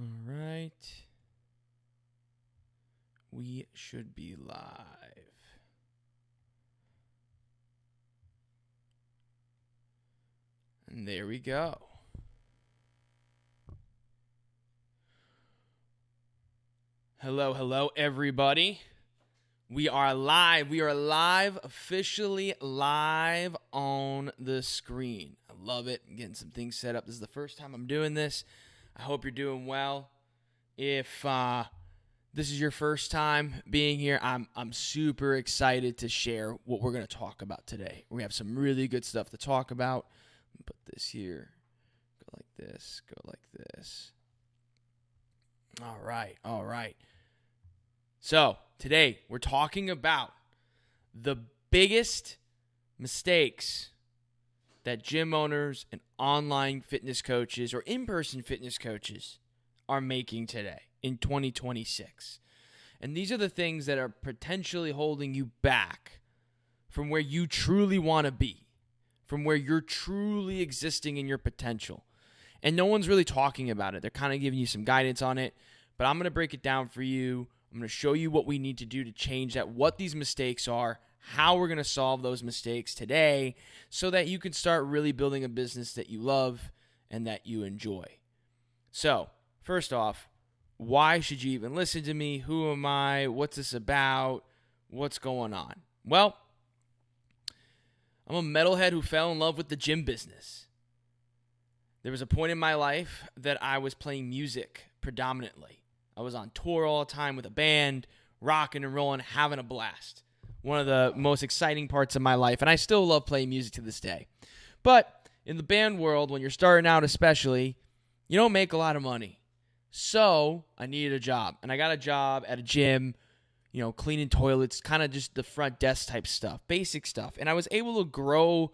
All right. We should be live. And there we go. Hello, everybody. We are live. We are live, officially live on the screen. I love it. I'm getting some things set up. This is the first time I'm doing this. I hope you're doing well. If this is your first time being here, I'm super excited to share what we're going to talk about today. We have some really good stuff to talk about. Put this here. Go like this. Go like this. All right. So, today we're talking about the biggest mistakes that gym owners and online fitness coaches or in-person fitness coaches are making today in 2026. And these are the things that are potentially holding you back from where you truly want to be, from where you're truly existing in your potential. And no one's really talking about it. They're kind of giving you some guidance on it, but I'm going to break it down for you. I'm going to show you what we need to do to change that, what these mistakes are, how we're going to solve those mistakes today so that you can start really building a business that you love and that you enjoy. So, first off, why should you even listen to me? Who am I? What's this about? What's going on? Well, I'm a metalhead who fell in love with the gym business. There was a point in my life that I was playing music predominantly. I was on tour all the time with a band, rocking and rolling, having a blast. One of the most exciting parts of my life, and I still love playing music to this day. But in the band world, when you're starting out especially, you don't make a lot of money. So I needed a job, and I got a job at a gym, cleaning toilets, kind of just the front desk type stuff, basic stuff. And I was able to grow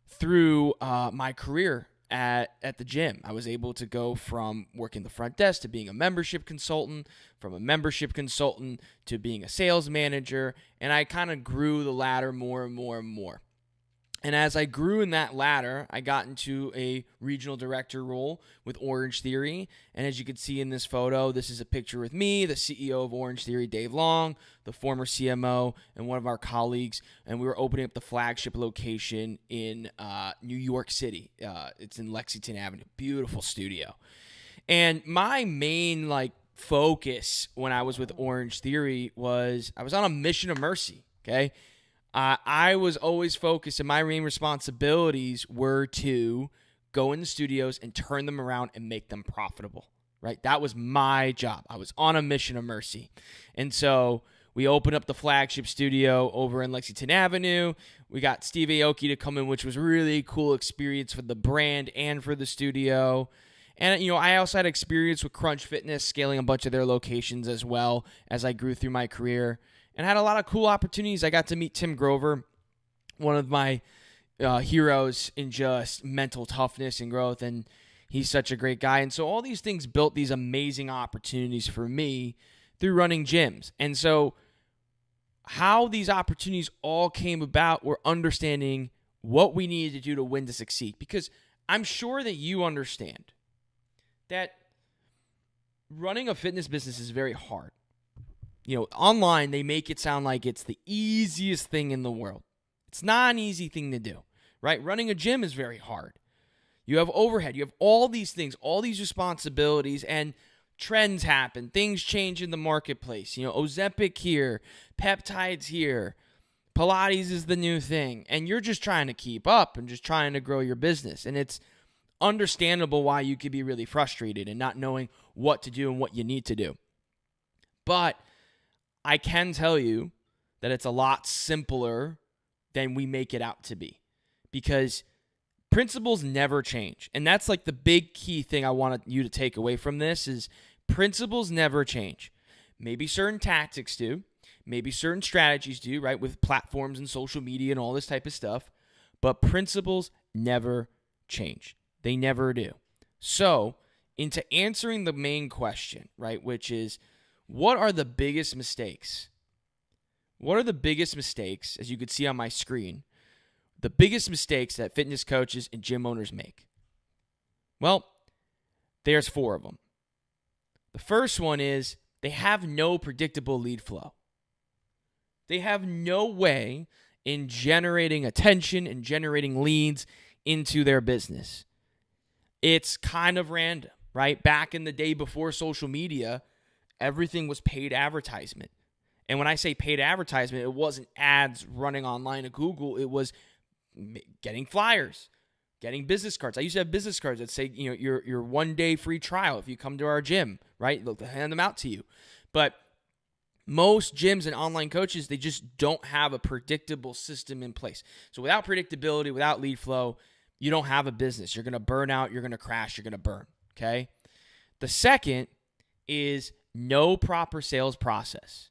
through my career at the gym. I was able to go from working the front desk to being a membership consultant, from a membership consultant to being a sales manager, and I kind of grew the ladder more and more and more. And as I grew in that ladder, I got into a regional director role with Orange Theory. And as you can see in this photo, this is a picture with me, the CEO of Orange Theory, Dave Long, the former CMO, and one of our colleagues. And we were opening up the flagship location in New York City. It's in Lexington Avenue. Beautiful studio. And my main focus when I was with Orange Theory was I was on a mission of mercy, okay? I was always focused, and my main responsibilities were to go in the studios and turn them around and make them profitable, right? That was my job. I was on a mission of mercy. And so we opened up the flagship studio over in Lexington Avenue. We got Steve Aoki to come in, which was really a cool experience for the brand and for the studio. And, I also had experience with Crunch Fitness, scaling a bunch of their locations as well as I grew through my career. And had a lot of cool opportunities. I got to meet Tim Grover, one of my heroes in just mental toughness and growth, and he's such a great guy. And so all these things built these amazing opportunities for me through running gyms. And so how these opportunities all came about were understanding what we needed to do to win to succeed. Because I'm sure that you understand that running a fitness business is very hard. Online, they make it sound like it's the easiest thing in the world. It's not an easy thing to do, right? Running a gym is very hard. You have overhead. You have all these things, all these responsibilities, and trends happen. Things change in the marketplace. Ozempic here, peptides here, Pilates is the new thing, and you're just trying to keep up and just trying to grow your business. And it's understandable why you could be really frustrated and not knowing what to do and what you need to do. But I can tell you that it's a lot simpler than we make it out to be, because principles never change. And that's the big key thing I want you to take away from this is principles never change. Maybe certain tactics do, maybe certain strategies do, right, with platforms and social media and all this type of stuff, but principles never change. They never do. So, into answering the main question, right, which is, what are the biggest mistakes? What are the biggest mistakes, as you could see on my screen, the biggest mistakes that fitness coaches and gym owners make? Well, there's 4 of them. The first one is they have no predictable lead flow. They have no way in generating attention and generating leads into their business. It's kind of random, right? Back in the day before social media, everything was paid advertisement. And when I say paid advertisement, it wasn't ads running online at Google. It was getting flyers, getting business cards. I used to have business cards that say, your 1 day free trial if you come to our gym, right? They'll hand them out to you. But most gyms and online coaches, they just don't have a predictable system in place. So without predictability, without lead flow, you don't have a business. You're going to burn out. You're going to crash. You're going to burn, okay? The second is no proper sales process.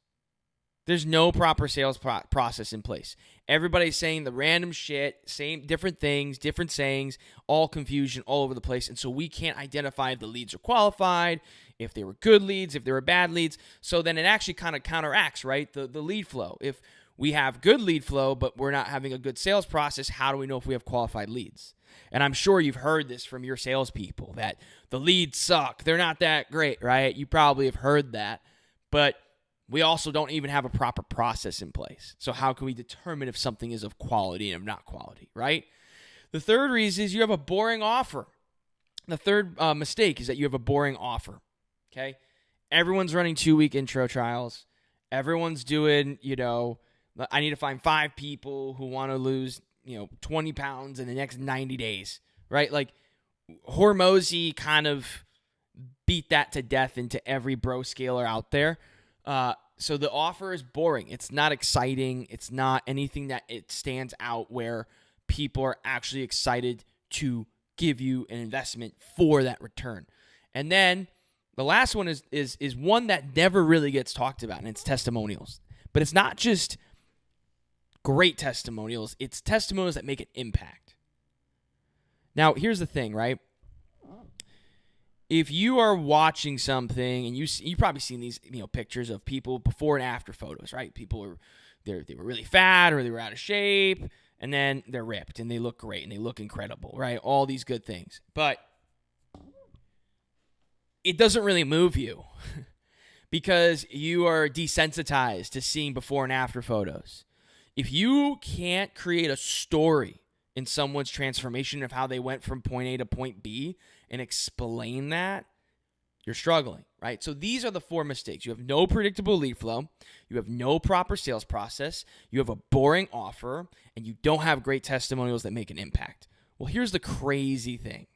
There's no proper sales process in place. Everybody's saying the random shit, same different things, different sayings, all confusion all over the place. And so we can't identify if the leads are qualified, if they were good leads, if they were bad leads. So then it actually kind of counteracts, right, the lead flow. If we have good lead flow, but we're not having a good sales process, how do we know if we have qualified leads? And I'm sure you've heard this from your salespeople, that the leads suck. They're not that great, right? You probably have heard that. But we also don't even have a proper process in place. So how can we determine if something is of quality and of not quality, right? The third reason is you have a boring offer. The third mistake is that you have a boring offer, okay? Everyone's running 2-week intro trials. Everyone's doing, I need to find 5 people who want to lose, 20 pounds in the next 90 days, right? Like Hormozy kind of beat that to death into every bro scaler out there. So the offer is boring. It's not exciting. It's not anything that it stands out where people are actually excited to give you an investment for that return. And then the last one is one that never really gets talked about, and it's testimonials. But it's not just great testimonials. It's testimonials that make an impact. Now, here's the thing, right? If you are watching something and you probably seen these pictures of people before and after photos, right? People they were really fat or they were out of shape, and then they're ripped and they look great and they look incredible, right? All these good things. But it doesn't really move you because you are desensitized to seeing before and after photos. If you can't create a story in someone's transformation of how they went from point A to point B and explain that, you're struggling, right? So these are the 4 mistakes. You have no predictable lead flow. You have no proper sales process. You have a boring offer, and you don't have great testimonials that make an impact. Well, here's the crazy thing.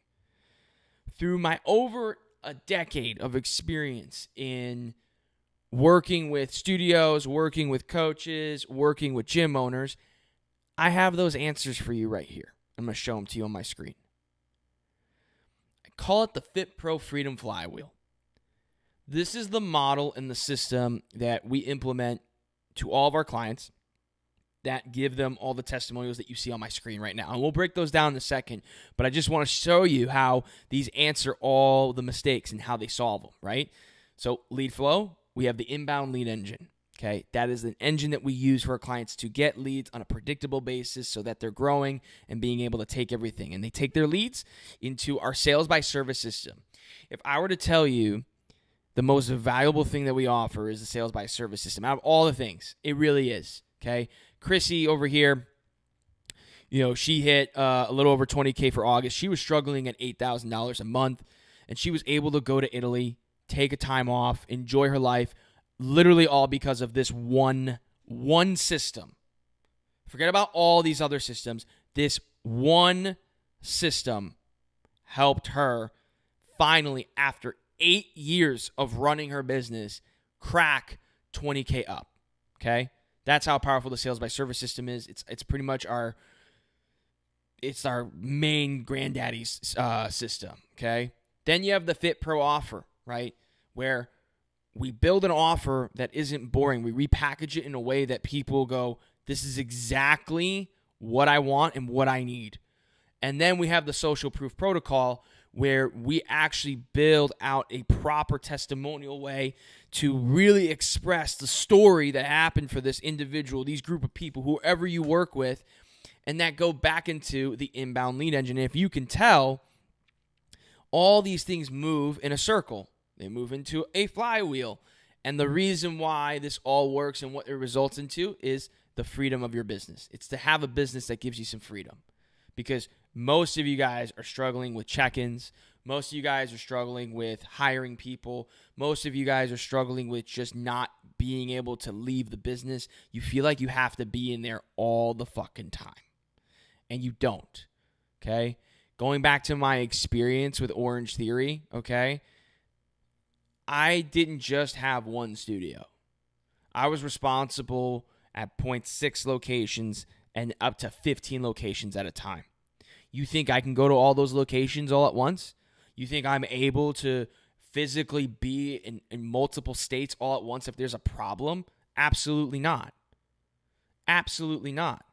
Through my over a decade of experience in working with studios, working with coaches, working with gym owners, I have those answers for you right here. I'm going to show them to you on my screen. I call it the Fit Pro Freedom Flywheel. This is the model and the system that we implement to all of our clients that give them all the testimonials that you see on my screen right now. And we'll break those down in a second, but I just want to show you how these answer all the mistakes and how they solve them, right? So lead flow, we have the inbound lead engine. Okay, that is an engine that we use for our clients to get leads on a predictable basis so that they're growing and being able to take everything. And they take their leads into our sales by service system. If I were to tell you the most valuable thing that we offer is the sales by service system, out of all the things, it really is. Okay, Chrissy over here, she hit a little over 20K for August. She was struggling at $8,000 a month, and she was able to go to Italy, take a time off, enjoy her life, literally all because of this one system. Forget about all these other systems. This one system helped her finally, after 8 years of running her business, crack 20K up. Okay? That's how powerful the sales by service system is. It's pretty much our main granddaddy's system. Okay? Then you have the Fit Pro offer, right? Where we build an offer that isn't boring. We repackage it in a way that people go, this is exactly what I want and what I need. And then we have the social proof protocol where we actually build out a proper testimonial way to really express the story that happened for this individual, these group of people, whoever you work with, and that go back into the inbound lead engine. And if you can tell, all these things move in a circle. They move into a flywheel. And the reason why this all works and what it results into is the freedom of your business. It's to have a business that gives you some freedom. Because most of you guys are struggling with check-ins. Most of you guys are struggling with hiring people. Most of you guys are struggling with just not being able to leave the business. You feel like you have to be in there all the fucking time. And you don't. Okay? Going back to my experience with Orange Theory, okay? I didn't just have one studio. I was responsible at 0.6 locations and up to 15 locations at a time. You think I can go to all those locations all at once? You think I'm able to physically be in multiple states all at once if there's a problem? Absolutely not. Absolutely not.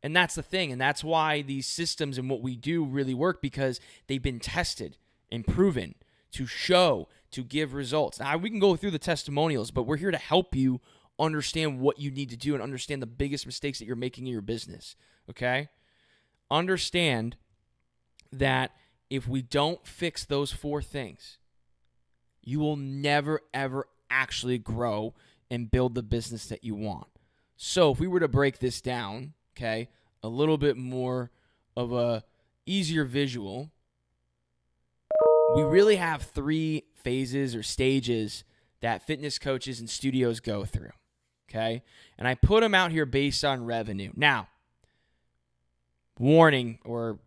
And that's the thing. And that's why these systems and what we do really work, because they've been tested and proven to show, to give results. Now, we can go through the testimonials, but we're here to help you understand what you need to do and understand the biggest mistakes that you're making in your business, okay? Understand that if we don't fix those 4 things, you will never, ever actually grow and build the business that you want. So if we were to break this down, okay, a little bit more of a easier visual, we really have 3 phases or stages that fitness coaches and studios go through, okay? And I put them out here based on revenue. Now, warning, or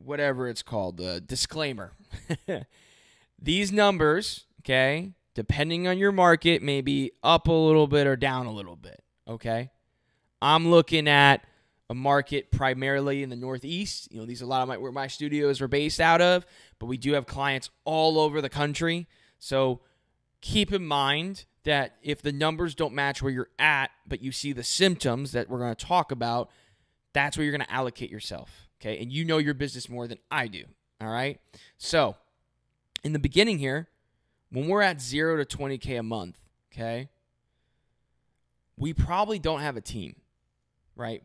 whatever it's called, disclaimer. These numbers, okay, depending on your market, may be up a little bit or down a little bit, okay? I'm looking at a market primarily in the Northeast. You know, these are a lot of where my studios are based out of, but we do have clients all over the country. So keep in mind that if the numbers don't match where you're at, but you see the symptoms that we're going to talk about, that's where you're going to allocate yourself, okay? And you know your business more than I do, all right? So in the beginning here, when we're at 0 to 20K a month, okay, we probably don't have a team, right?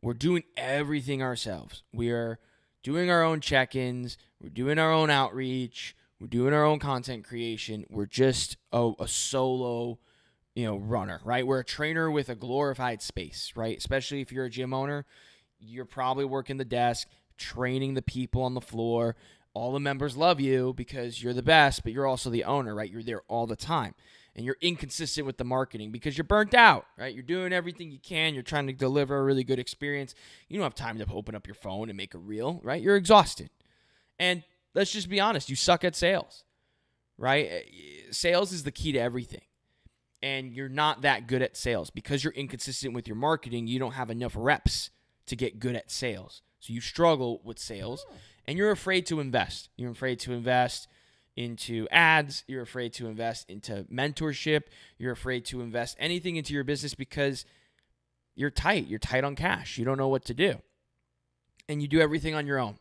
We're doing everything ourselves. We are doing our own check-ins. We're doing our own outreach. We're doing our own content creation. We're just a solo, runner, right? We're a trainer with a glorified space, right? Especially if you're a gym owner, you're probably working the desk, training the people on the floor. All the members love you because you're the best, but you're also the owner, right? You're there all the time. And you're inconsistent with the marketing because you're burnt out, right? You're doing everything you can. You're trying to deliver a really good experience. You don't have time to open up your phone and make a reel, right? You're exhausted. And let's just be honest, you suck at sales, right? Sales is the key to everything. And you're not that good at sales because you're inconsistent with your marketing. You don't have enough reps to get good at sales. So you struggle with sales and you're afraid to invest. You're afraid to invest into ads. You're afraid to invest into mentorship. You're afraid to invest anything into your business because you're tight. You're tight on cash. You don't know what to do. And you do everything on your own.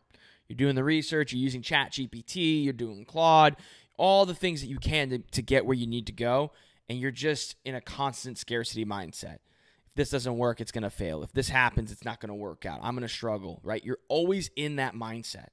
You're doing the research. You're using ChatGPT. You're doing Claude. All the things that you can to get where you need to go. And you're just in a constant scarcity mindset. If this doesn't work, it's going to fail. If this happens, it's not going to work out. I'm going to struggle, right? You're always in that mindset.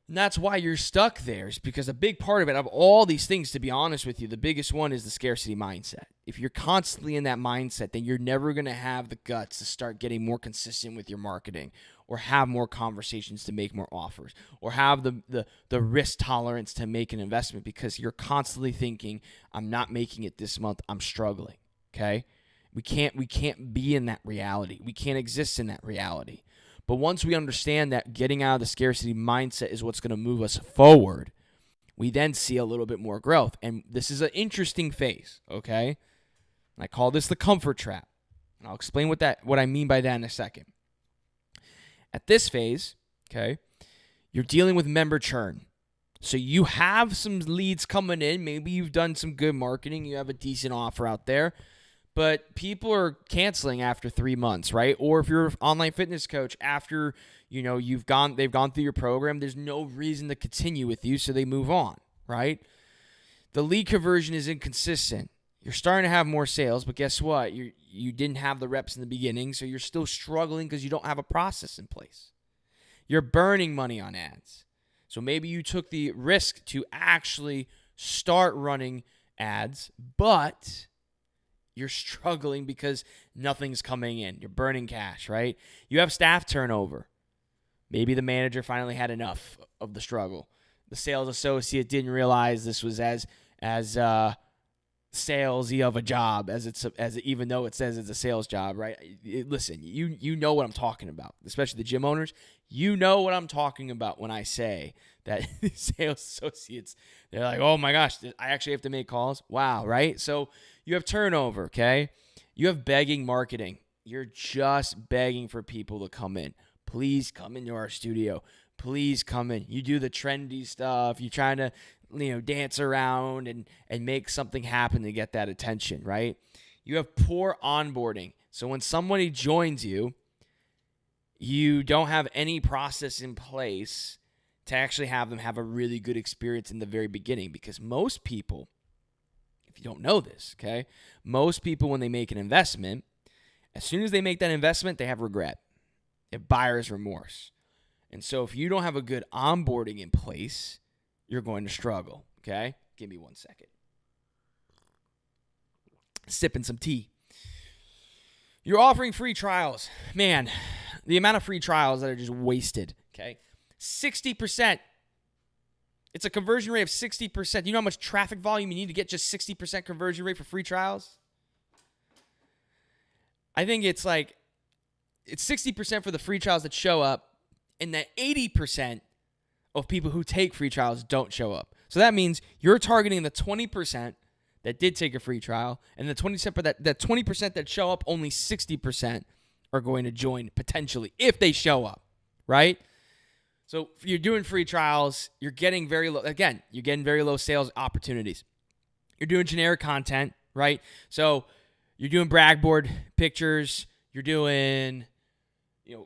And that's why you're stuck there, is because a big part of it, of all these things, to be honest with you, the biggest one is the scarcity mindset. If you're constantly in that mindset, then you're never going to have the guts to start getting more consistent with your marketing or have more conversations to make more offers or have the risk tolerance to make an investment because you're constantly thinking, I'm not making it this month, I'm struggling, okay? We can't be in that reality. We can't exist in that reality. But once we understand that getting out of the scarcity mindset is what's going to move us forward, we then see a little bit more growth. And this is an interesting phase, okay? And I call this the comfort trap. And I'll explain what I mean by that in a second. At this phase, okay, you're dealing with member churn. So you have some leads coming in. Maybe you've done some good marketing. You have a decent offer out there. But people are canceling after 3 months, right? Or if you're an online fitness coach, after they've gone through your program, there's no reason to continue with you, so they move on, right? The lead conversion is inconsistent. You're starting to have more sales, but guess what? You didn't have the reps in the beginning, so you're still struggling because you don't have a process in place. You're burning money on ads. So maybe you took the risk to actually start running ads, but you're struggling because nothing's coming in. You're burning cash, right? You have staff turnover. Maybe the manager finally had enough of the struggle. The sales associate didn't realize this was as salesy of a job as even though it says it's a sales job, right? Listen, you know what I'm talking about, especially the gym owners. You know what I'm talking about when I say that sales associates, they're like, oh my gosh, I actually have to make calls. Wow, right? So you have turnover, okay? You have begging marketing. You're just begging for people to come in. Please come into our studio. Please come in. You do the trendy stuff. You're trying to, dance around and make something happen to get that attention, right? You have poor onboarding. So when somebody joins you, you don't have any process in place to actually have them have a really good experience in the very beginning, because most people, if you don't know this, okay, most people when they make an investment, as soon as they make that investment, they have regret. They have buyer's remorse. And so if you don't have a good onboarding in place, you're going to struggle, okay? Give me 1 second. Sipping some tea. You're offering free trials. Man, the amount of free trials that are just wasted, okay? 60%. It's a conversion rate of 60%. You know how much traffic volume you need to get just 60% conversion rate for free trials? I think it's 60% for the free trials that show up, and that 80% of people who take free trials don't show up. So that means you're targeting the 20% that did take a free trial, and the 20% that show up, only 60% are going to join potentially if they show up, right? So if you're doing free trials, you're getting very low. Again, you're getting very low sales opportunities. You're doing generic content, right? So you're doing brag board pictures. You're doing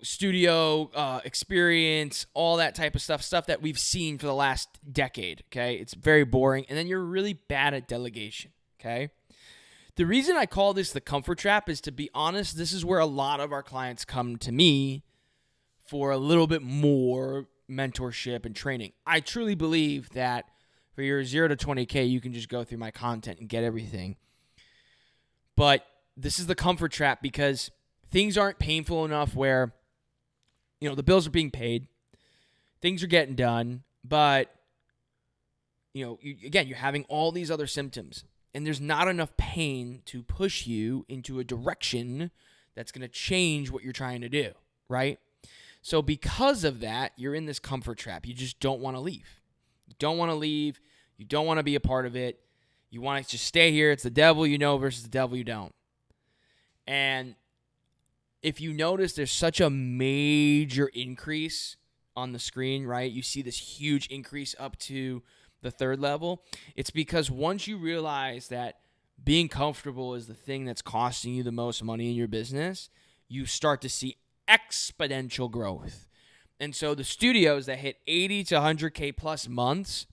studio experience, all that type of stuff that we've seen for the last decade, okay? It's very boring, and then you're really bad at delegation, okay? The reason I call this the comfort trap is, to be honest, this is where a lot of our clients come to me for a little bit more mentorship and training. I truly believe that for your 0 to 20K, you can just go through my content and get everything. But this is the comfort trap because things aren't painful enough where, the bills are being paid, things are getting done, but, you're having all these other symptoms, and there's not enough pain to push you into a direction that's going to change what you're trying to do, right? So because of that, you're in this comfort trap. You just don't want to leave. You don't want to leave. You don't want to be a part of it. You want to just stay here. It's the devil you know versus the devil you don't. And if you notice, there's such a major increase on the screen, right? You see this huge increase up to the 3rd level. It's because once you realize that being comfortable is the thing that's costing you the most money in your business, you start to see exponential growth. And so the studios that hit 80 to 100K plus months,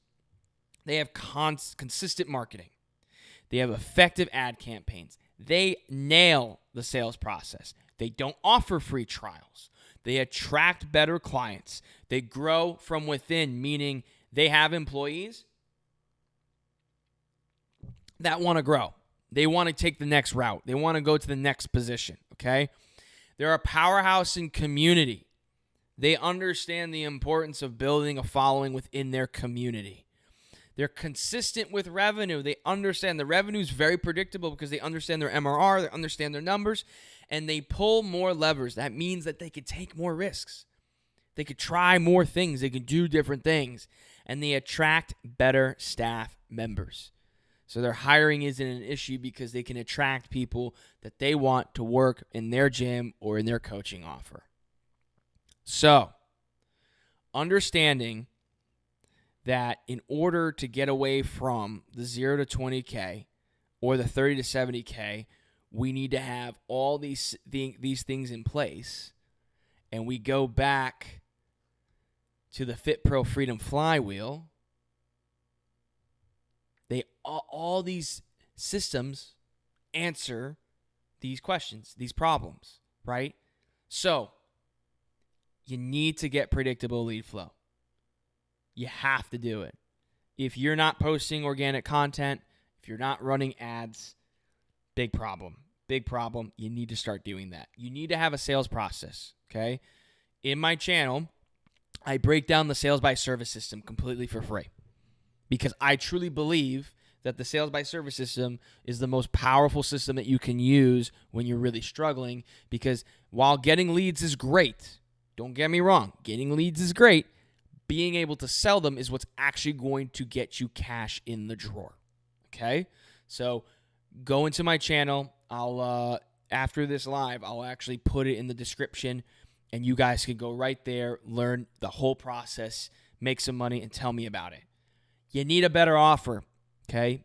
they have consistent marketing. They have effective ad campaigns. They nail the sales process. They don't offer free trials. They attract better clients. They grow from within, meaning they have employees that want to grow. They want to take the next route. They want to go to the next position, okay? They're a powerhouse in community. They understand the importance of building a following within their community. They're consistent with revenue. They understand the revenue is very predictable because they understand their MRR, they understand their numbers, and they pull more levers. That means that they could take more risks. They could try more things. They could do different things. And they attract better staff members. So their hiring isn't an issue because they can attract people that they want to work in their gym or in their coaching offer. So, understanding that in order to get away from the 0 to 20K or the 30 to 70K, we need to have all these things in place. And we go back to the Fit Pro Freedom Flywheel. All these systems answer these questions, these problems, right? So, you need to get predictable lead flow. You have to do it. If you're not posting organic content, if you're not running ads, big problem. Big problem. You need to start doing that. You need to have a sales process, okay? In my channel, I break down the sales by service system completely for free because I truly believe that the sales by service system is the most powerful system that you can use when you're really struggling, because while getting leads is great, don't get me wrong, getting leads is great, being able to sell them is what's actually going to get you cash in the drawer, okay? So go into my channel. I'll after this live, I'll actually put it in the description, and you guys can go right there, learn the whole process, make some money, and tell me about it. You need a better offer, okay?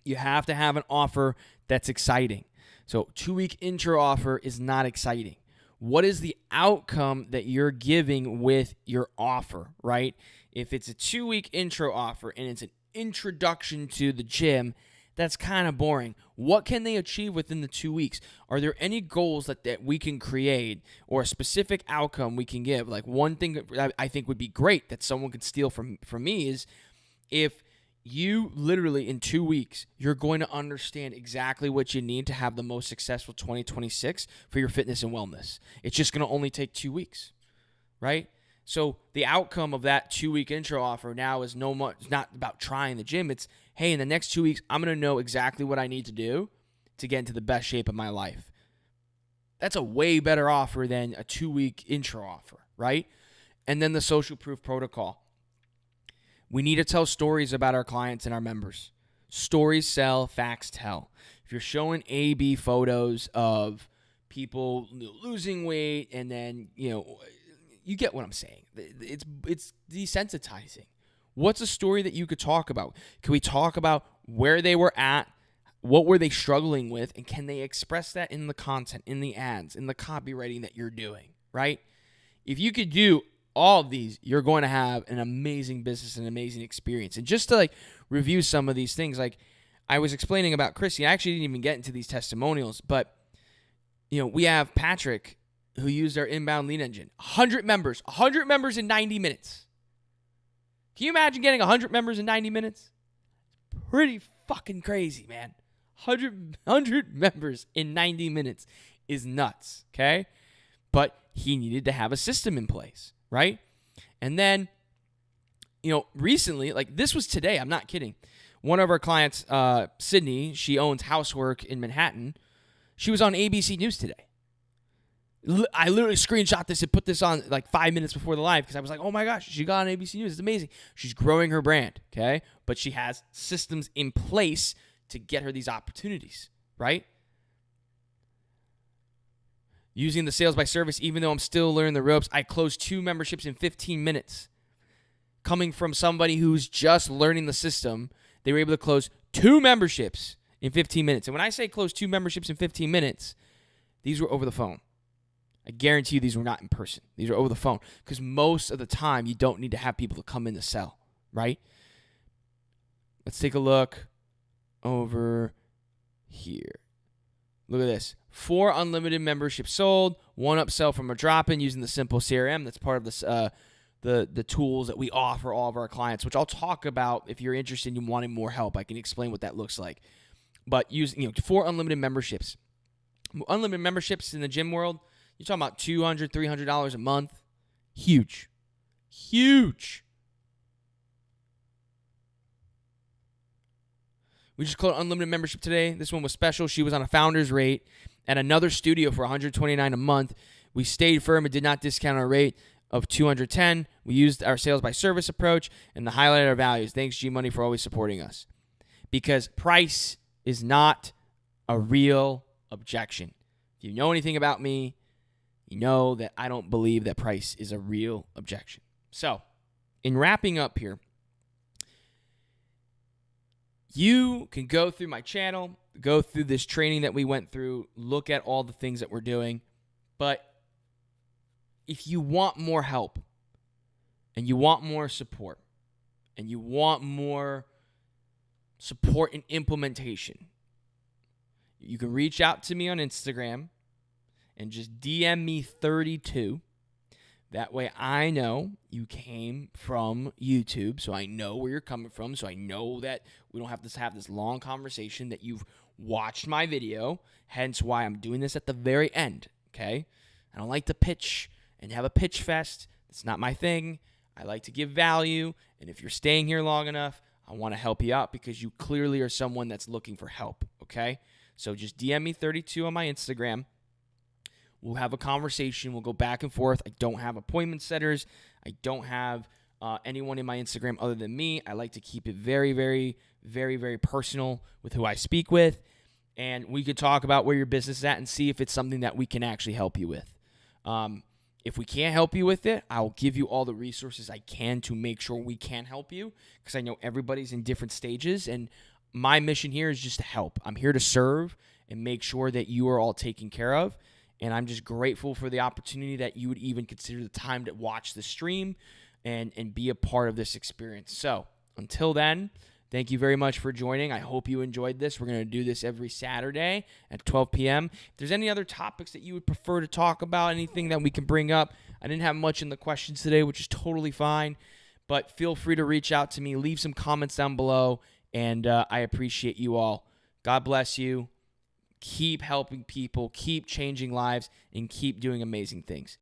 You have to have an offer that's exciting. So 2-week intro offer is not exciting. What is the outcome that you're giving with your offer, right? If it's a 2-week intro offer and it's an introduction to the gym, that's kind of boring. What can they achieve within the 2 weeks? Are there any goals that we can create or a specific outcome we can give? Like one thing that I think would be great that someone could steal from me is if you literally in 2 weeks, you're going to understand exactly what you need to have the most successful 2026 for your fitness and wellness. It's just going to only take 2 weeks, right? So the outcome of that 2-week intro offer now is not about trying the gym. It's, hey, in the next 2 weeks, I'm going to know exactly what I need to do to get into the best shape of my life. That's a way better offer than a 2-week intro offer, right? And then the social proof protocol. We need to tell stories about our clients and our members. Stories sell, facts tell. If you're showing A/B photos of people losing weight and then, you get what I'm saying. It's desensitizing. What's a story that you could talk about? Can we talk about where they were at? What were they struggling with? And can they express that in the content, in the ads, in the copywriting that you're doing, right? If you could do all of these, you're going to have an amazing business and amazing experience. And just to review some of these things, like I was explaining about Chrissy, I actually didn't even get into these testimonials, but we have Patrick who used our inbound lead engine. 100 members in 90 minutes. Can you imagine getting 100 members in 90 minutes? Pretty fucking crazy, man. 100 members in 90 minutes is nuts, okay? But he needed to have a system in place, right? And then, recently, this was today, I'm not kidding. One of our clients, Sydney, she owns Housework in Manhattan. She was on ABC News today. I literally screenshot this and put this on 5 minutes before the live because I was like, oh my gosh, she got on ABC News. It's amazing. She's growing her brand, okay? But she has systems in place to get her these opportunities, right? Using the sales by service, even though I'm still learning the ropes, I closed 2 memberships in 15 minutes. Coming from somebody who's just learning the system, they were able to close 2 memberships in 15 minutes. And when I say close 2 memberships in 15 minutes, these were over the phone. I guarantee you these were not in person. These are over the phone because most of the time you don't need to have people to come in to sell, right? Let's take a look over here. Look at this. 4 unlimited memberships sold, 1 upsell from a drop-in using the Simple CRM. That's part of this, the tools that we offer all of our clients, which I'll talk about if you're interested in wanting more help. I can explain what that looks like. But using 4 unlimited memberships. Unlimited memberships in the gym world, you're talking about $200, $300 a month. Huge. Huge. We just called unlimited membership today. This one was special. She was on a founder's rate at another studio for $129 a month. We stayed firm and did not discount our rate of $210. We used our sales by service approach and the highlighted our values. Thanks, G Money, for always supporting us. Because price is not a real objection. If you know anything about me, you know that I don't believe that price is a real objection. So, in wrapping up here, you can go through my channel, go through this training that we went through, look at all the things that we're doing. But if you want more help and you want more support and you want more support in implementation, you can reach out to me on Instagram and just DM me 32. That way I know you came from YouTube, so I know where you're coming from, so I know that we don't have to have this long conversation, that you've watched my video, hence why I'm doing this at the very end, okay? I don't like to pitch and have a pitch fest. It's not my thing. I like to give value, and if you're staying here long enough, I want to help you out because you clearly are someone that's looking for help, okay? So just DM me 32 on my Instagram. We'll have a conversation. We'll go back and forth. I don't have appointment setters. I don't have anyone in my Instagram other than me. I like to keep it very, very, very, very personal with who I speak with. And we could talk about where your business is at and see if it's something that we can actually help you with. If we can't help you with it, I'll give you all the resources I can to make sure we can help you, because I know everybody's in different stages. And my mission here is just to help. I'm here to serve and make sure that you are all taken care of. And I'm just grateful for the opportunity that you would even consider the time to watch the stream and be a part of this experience. So until then, thank you very much for joining. I hope you enjoyed this. We're going to do this every Saturday at 12 p.m. If there's any other topics that you would prefer to talk about, anything that we can bring up, I didn't have much in the questions today, which is totally fine. But feel free to reach out to me. Leave some comments down below. And I appreciate you all. God bless you. Keep helping people, keep changing lives, and keep doing amazing things.